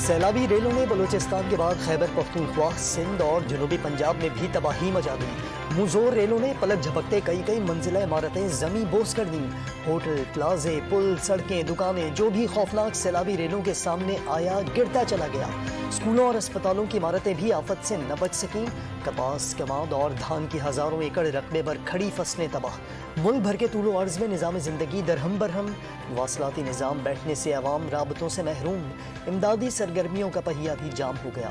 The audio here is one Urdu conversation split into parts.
سیلابی ریلوں نے بلوچستان کے بعد خیبر پختونخوا، سندھ اور جنوبی پنجاب میں بھی تباہی مچا دی۔ مزور ریلوں نے پلک جھپکتے کئی منزلہ عمارتیں زمیں بوس کر دیں۔ ہوٹل، پلازے، پل، سڑکیں، دکانیں، جو بھی خوفناک سیلابی ریلوں کے سامنے آیا گرتا چلا گیا۔ اسکولوں اور اسپتالوں کی عمارتیں بھی آفت سے نہ بچ سکیں۔ کپاس، کماد اور دھان کی ہزاروں ایکڑ رقبے پر کھڑی فصلیں تباہ۔ ملک بھر کے طول و عرض میں نظام زندگی درہم برہم۔ مواصلاتی نظام بیٹھنے سے عوام رابطوں سے محروم۔ امدادی سرگرمیوں کا پہیہ بھی جام ہو گیا۔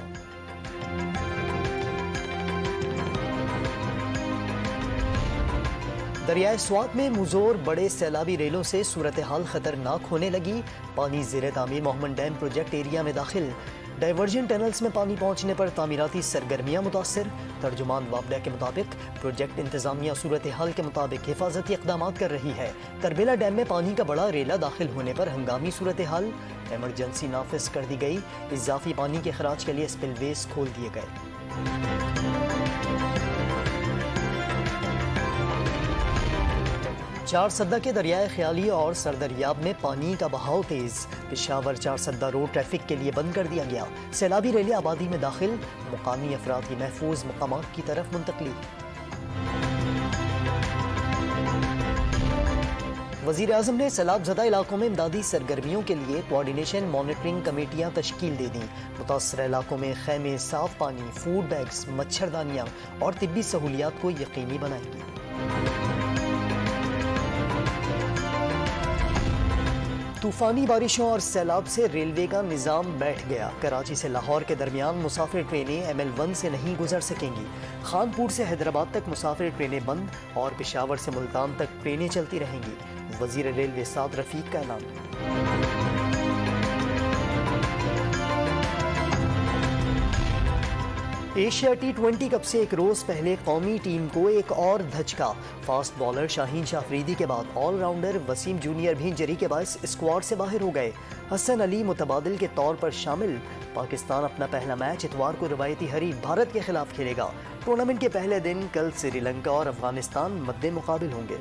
دریائے سوات میں مزور بڑے سیلابی ریلوں سے صورتحال خطرناک ہونے لگی۔ پانی زیر تعمیر محمد ڈیم پروجیکٹ ایریا میں داخل۔ ڈائیورژن ٹنلز میں پانی پہنچنے پر تعمیراتی سرگرمیاں متاثر۔ ترجمان وابڈا کے مطابق پروجیکٹ انتظامیہ صورتحال کے مطابق حفاظتی اقدامات کر رہی ہے۔ تربیلا ڈیم میں پانی کا بڑا ریلا داخل ہونے پر ہنگامی صورتحال۔ ایمرجنسی نافذ کر دی گئی۔ اضافی پانی کے اخراج کے لیے سپل ویز کھول دیے گئے۔ چار سدہ کے دریائے خیالی اور سردریاب میں پانی کا بہاؤ تیز۔ پشاور چار سدہ روڈ ٹریفک کے لیے بند کر دیا گیا۔ سیلابی ریلیں آبادی میں داخل۔ مقامی افراد کی محفوظ مقامات کی طرف منتقلی۔ وزیر اعظم نے سیلاب زدہ علاقوں میں امدادی سرگرمیوں کے لیے کوآرڈینیشن مانیٹرنگ کمیٹیاں تشکیل دے دیں۔ متاثرہ علاقوں میں خیمے، صاف پانی، فوڈ بیگز، مچھردانیاں اور طبی سہولیات کو یقینی بنائیں گی۔ طوفانی بارشوں اور سیلاب سے ریلوے کا نظام بیٹھ گیا۔ کراچی سے لاہور کے درمیان مسافر ٹرینیں ML1 سے نہیں گزر سکیں گی۔ خانپور سے حیدرآباد تک مسافر ٹرینیں بند اور پشاور سے ملتان تک ٹرینیں چلتی رہیں گی۔ وزیر ریلوے سعد رفیق کا اعلان۔ ایشیا T20 کپ سے ایک روز پہلے قومی ٹیم کو ایک اور دھچکا۔ فاسٹ بالر شاہین شاہ افریدی کے بعد آل راؤنڈر وسیم جونیئر بھی انجری کے باعث اسکواڈ سے باہر ہو گئے۔ حسن علی متبادل کے طور پر شامل۔ پاکستان اپنا پہلا میچ اتوار کو روایتی حریف بھارت کے خلاف کھیلے گا۔ ٹورنامنٹ کے پہلے دن کل سری لنکا اور افغانستان مد مقابل ہوں گے۔